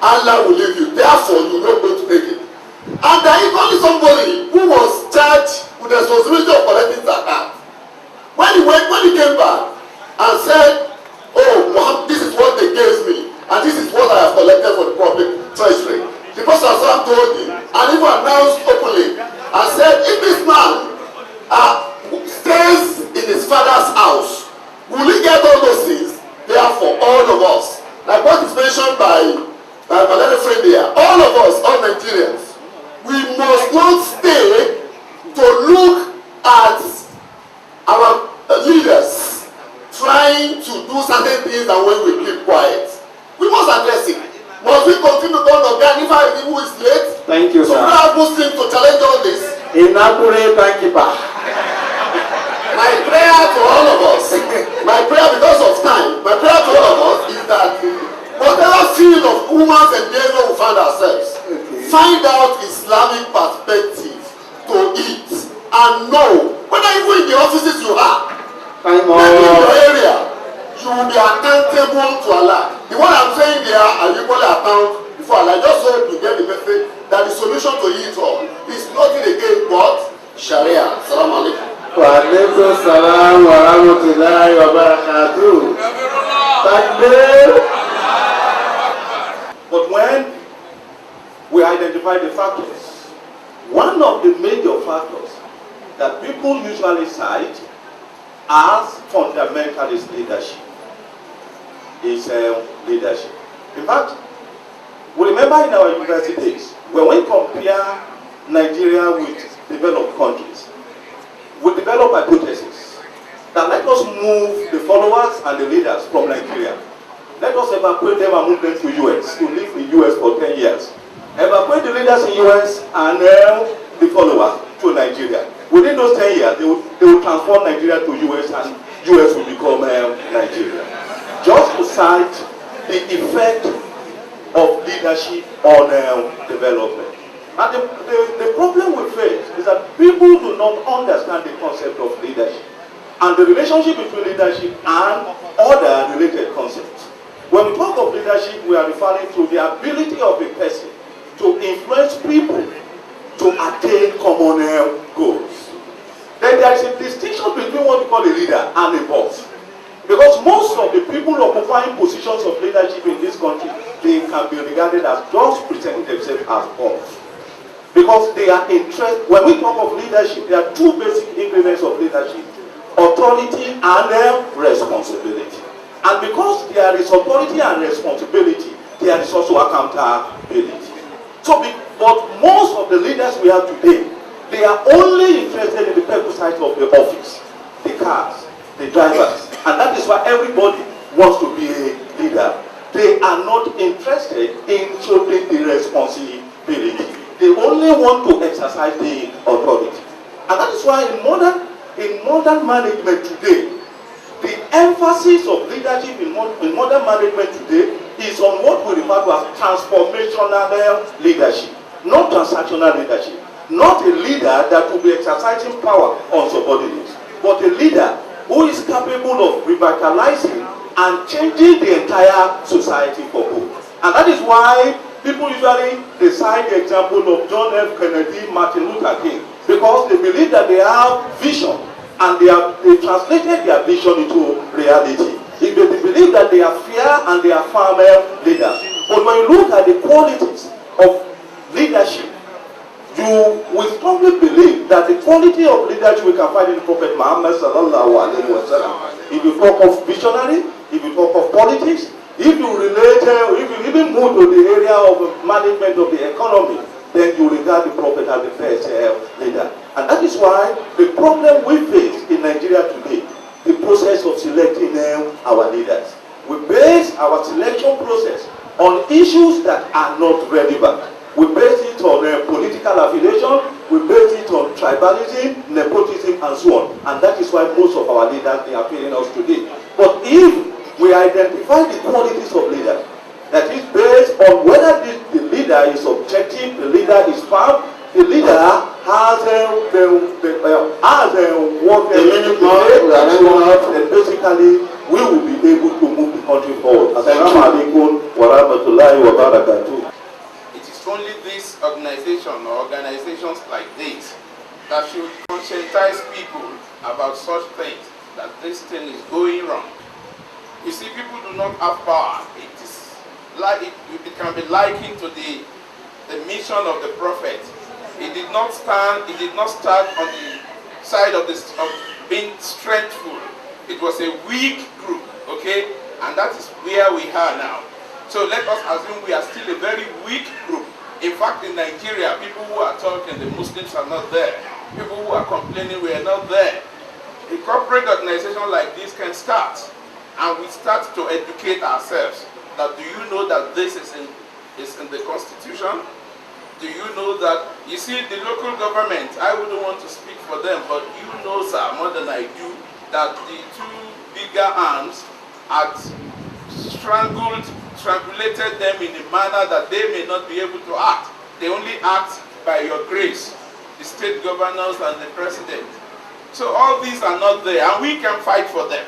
Allah will leave you. Therefore, you're not going to take it. And there is only somebody who was charged with the responsibility of collecting zakat. When he came back and said, "Oh, Muhammad, this is what they gave me, and this is what I have collected for the public treasury," the Prophet told him and even announced openly and said, "If this man stays in his father's house, will he get all those things?" Therefore, all of us, like what is mentioned by my little friend here, all of us, all Nigerians, we must not stay to look at our leaders trying to do certain things, and when we keep quiet, we must address it. Must we continue to organize who is late? Thank you, sir. So we have Muslims to challenge all this. Thank you, My prayer to all of us, my prayer because of time, my prayer to all of us is that whatever field of humans and endeavor we find ourselves, find out Islamic perspective to it and know whether even in the offices you are, maybe in your area, you will be accountable to Allah. The one I'm saying there, I equally account before Allah. Just hope you get the message that the solution to it all is nothing again but Sharia. Assalamu alaikum. Wa alaikum salam wa rahmatullahi wa barakatuh. Takbir. But when we identify the factors, one of the major factors that people usually cite as fundamentalist leadership is leadership. In fact, we remember in our university days, when we compare Nigeria with developed countries, we develop hypotheses that let us move the followers and the leaders from Nigeria. Let us evacuate them and move them to US, to live in US for 10 years. Evacuate the leaders in US and the followers to Nigeria. Within those 10 years, they will transform Nigeria to US, and US will become Nigeria. Just to cite the effect of leadership on development. And the problem we face is that people do not understand the concept of leadership and the relationship between leadership and other related concepts. When we talk of leadership, we are referring to the ability of a person to influence people to attain common goals. Then there is a distinction between what we call a leader and a boss. Because most of the people occupying positions of leadership in this country, they can be regarded as just presenting themselves as boss. Because they are interested, when we talk of leadership, there are two basic ingredients of leadership: authority and responsibility. And because there is authority and responsibility, there is also accountability. So, but most of the leaders we have today, they are only interested in the purple side of the office, the cars, the drivers, and that is why everybody wants to be a leader. They are not interested in showing the responsibility. They only want to exercise the authority. And that is why in modern management today, the emphasis of leadership in modern management today is on what we refer to as transformational leadership, not transactional leadership. Not a leader that will be exercising power on subordinates, but a leader who is capable of revitalizing and changing the entire society for good. And that is why people usually cite the example of John F. Kennedy, Martin Luther King, because they believe that they have vision and they translated their vision into reality. If they believe that they are fair and they are firm leaders. But when you look at the qualities of leadership, you will strongly believe that the quality of leadership we can find in the Prophet Muhammad sallallahu alaihi wasallam. If you talk of visionary, if you talk of politics, if you relate, if you even move to the area of management of the economy, then you regard the Prophet as the best leader. And that is why the problem we face in Nigeria today, the process of selecting our leaders. We base our selection process on issues that are not relevant. We base it on political affiliation, we base it on tribalism, nepotism, and so on. And that is why most of our leaders, they are failing us today. But if we identify the qualities of leaders, that is based on whether the leader is objective, the leader is firm, the leader has what and basically we will be able to move the country forward. Assalamu alaikum wa rahmatullahi warahmatullahi wabarakatuh. It is only this organization or organizations like this that should conscientize people about such things, that this thing is going wrong. You see, people do not have power. It is like it can be likened to the mission of the prophet. It did not start on the side of being strengthful. It was a weak group, okay? And that is where we are now. So let us assume we are still a very weak group. In fact, in Nigeria, people who are talking, the Muslims are not there. People who are complaining, we are not there. A corporate organization like this can start, and we start to educate ourselves. That, do you know that this is in the Constitution? Do you know that, you see, the local government, I wouldn't want to speak for them, but you know, sir, more than I do, that the two bigger arms had strangulated them in a manner that they may not be able to act. They only act by your grace, the state governors and the president. So all these are not there, and we can fight for them.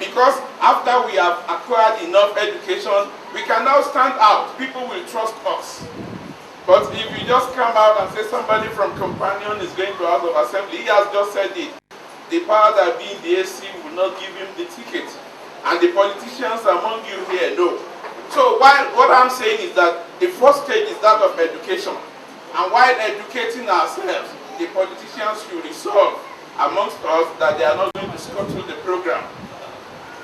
Because after we have acquired enough education, we can now stand out. People will trust us. But if you just come out and say somebody from Companion is going to House of Assembly, he has just said it. The power that be in the AC will not give him the ticket. And the politicians among you here know. So what I'm saying is that the first stage is that of education. And while educating ourselves, the politicians should resolve amongst us that they are not going to scuttle the program.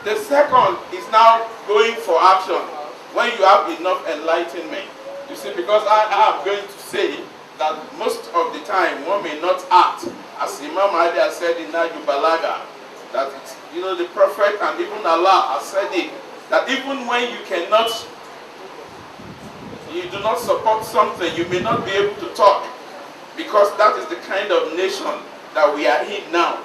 The second is now going for action when you have enough enlightenment. You see, because I am going to say that most of the time one may not act, as Imam Ali has said in Naju Balaga, that it's, you know, the Prophet and even Allah has said it, that even when you do not support something, you may not be able to talk, because that is the kind of nation that we are in now.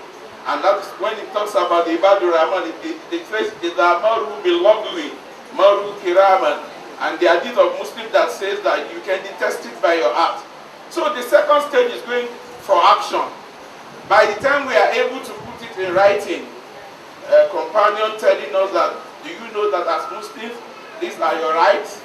And that is when it talks about the Ibadur Rahman, it says, "Idha maru bil-lagwi, maru kiraman." And the hadith of Muslim that says that you can detest it by your heart. So the second stage is going for action. By the time we are able to put it in writing, a companion telling us that, do you know that as Muslims, these are your rights?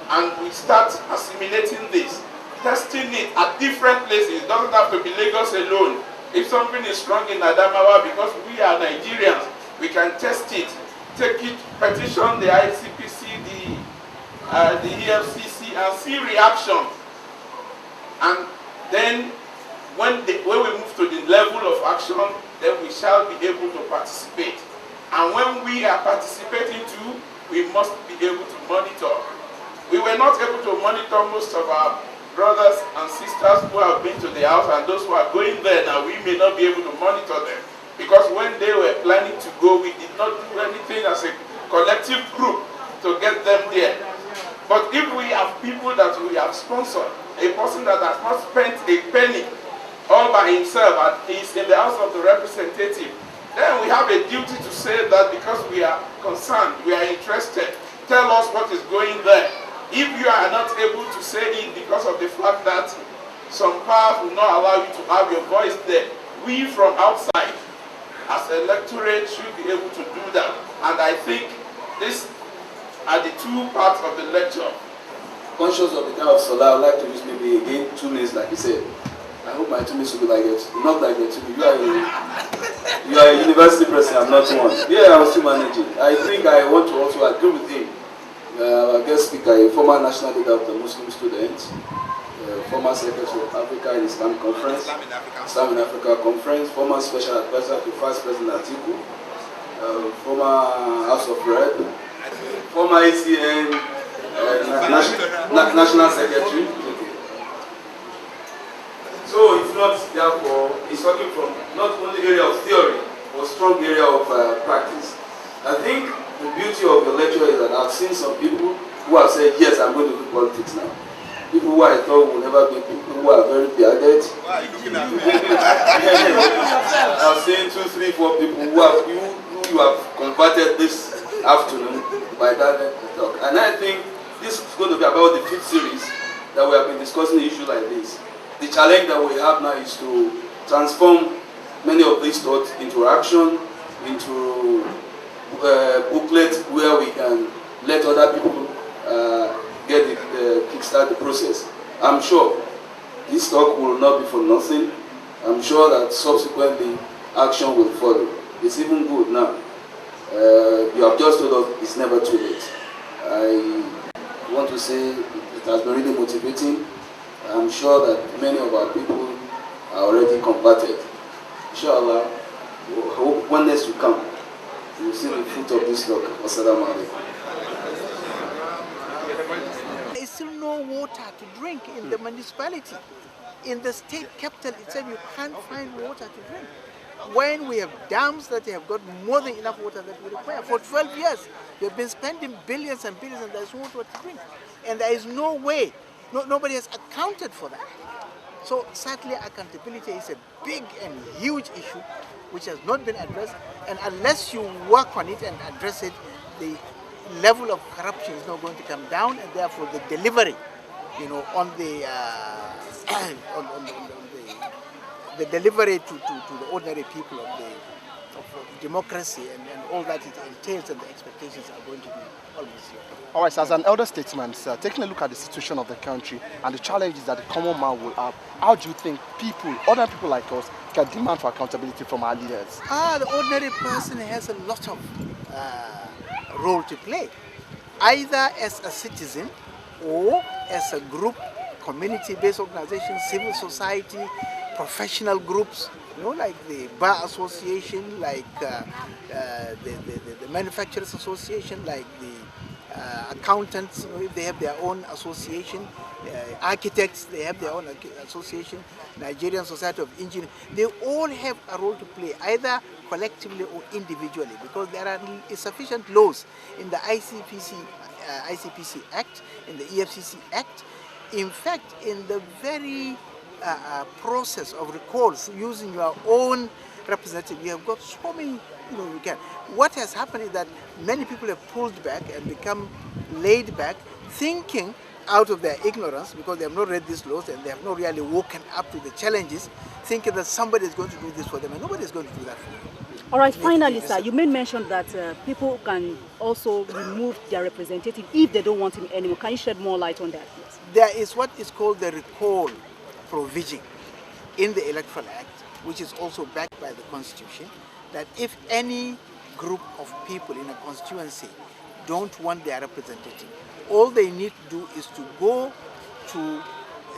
And we start assimilating this, testing it at different places. It doesn't have to be Lagos alone. If something is wrong in Adamawa, because we are Nigerians, we can test it, take it, petition the ICPC, the EFCC, and see reaction. And then when we move to the level of action, then we shall be able to participate. And when we are participating too, we must be able to monitor. We were not able to monitor most of our brothers and sisters who have been to the house, and those who are going there now, we may not be able to monitor them. Because when they were planning to go, we did not do anything as a collective group to get them there. But if we have people that we have sponsored, a person that has not spent a penny all by himself and is in the House of the Representative, then we have a duty to say that because we are concerned, we are interested, tell us what is going there. If you are not able to say it because of the fact that some powers will not allow you to have your voice there, we from outside, as a electorate, should be able to do that. And I think these are the two parts of the lecture. Conscious of the time of Salah, I would like to use maybe again 2 minutes, like you said. I hope my 2 minutes will be like it. Not like it. You are a university president, I'm not one. Yeah, I will still manage it. I think I want to also agree with him. Our guest speaker, a former national leader of the Muslim students, former secretary of Africa in Islam Conference, Islam in Africa Conference, former special advisor to Vice President Atiku, former House of Rep, former ACN national secretary. So it's not, therefore, it's talking from not only area of theory, but strong area of practice. I think the beauty of your lecture is that I've seen some people who have said, yes, I'm going to do politics now. People who I thought would never be people who are very bearded. Why are you looking at me? I've seen 2, 3, 4 people who you have converted this afternoon by that talk. And I think this is going to be about the 5th series that we have been discussing the issue like this. The challenge that we have now is to transform many of these thoughts into action, into booklets where we can let other people kickstart the process. I'm sure this talk will not be for nothing. I'm sure that subsequently action will follow. It's even good now. You have just told us it's never too late. I want to say it has been really motivating. I'm sure that many of our people are already converted. Inshallah, I hope when next you come, you will see the fruit of this work. Wassalamu alaikum. There is still no water to drink in the municipality. In the state capital itself, you can't find water to drink. When we have dams that have got more than enough water that we require. For 12 years, we have been spending billions and billions and there is no water to drink. And there is no way, nobody has accounted for that. So sadly, accountability is a big and huge issue which has not been addressed. And unless you work on it and address it, the level of corruption is not going to come down, and therefore the delivery, on the the delivery to the ordinary people of democracy and all that it entails and the expectations are going to be almost zero. All right, so as an elder statesman, sir, taking a look at the situation of the country and the challenges that the common man will have, how do you think other people like us, can demand for accountability from our leaders? The ordinary person has a lot of role to play, either as a citizen or as a group, community-based organization, civil society, professional groups, like the Bar Association, like the Manufacturers Association, like the accountants, if they have their own association, architects, they have their own association, Nigerian Society of Engineers, they all have a role to play, either collectively or individually, because there are insufficient laws in the ICPC Act, in the EFCC Act. In fact, in the very process of recalls using your own representative, you have got so many, you can. What has happened is that many people have pulled back and become laid back, thinking out of their ignorance, because they have not read these laws and they have not really woken up to the challenges, thinking that somebody is going to do this for them, and nobody is going to do that for them. All right, finally, sir, you made mention that people can also remove their representative if they don't want him anymore. Can you shed more light on that, please? There is what is called the recall provision in the Electoral Act, which is also backed by the Constitution, that if any group of people in a constituency don't want their representative, all they need to do is to go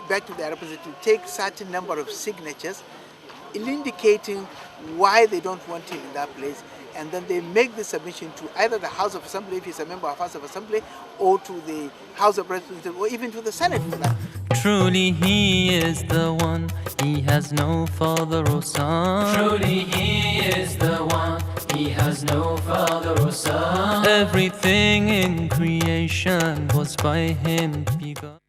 back to their representative, take certain number of signatures indicating why they don't want him in that place, and then they make the submission to either the House of Assembly, if he's a member of House of Assembly, or to the House of Representatives, or even to the Senate for that. Truly he is the one, he has no father or son. Truly he is the one, he has no father or son. Everything in creation was by him begun.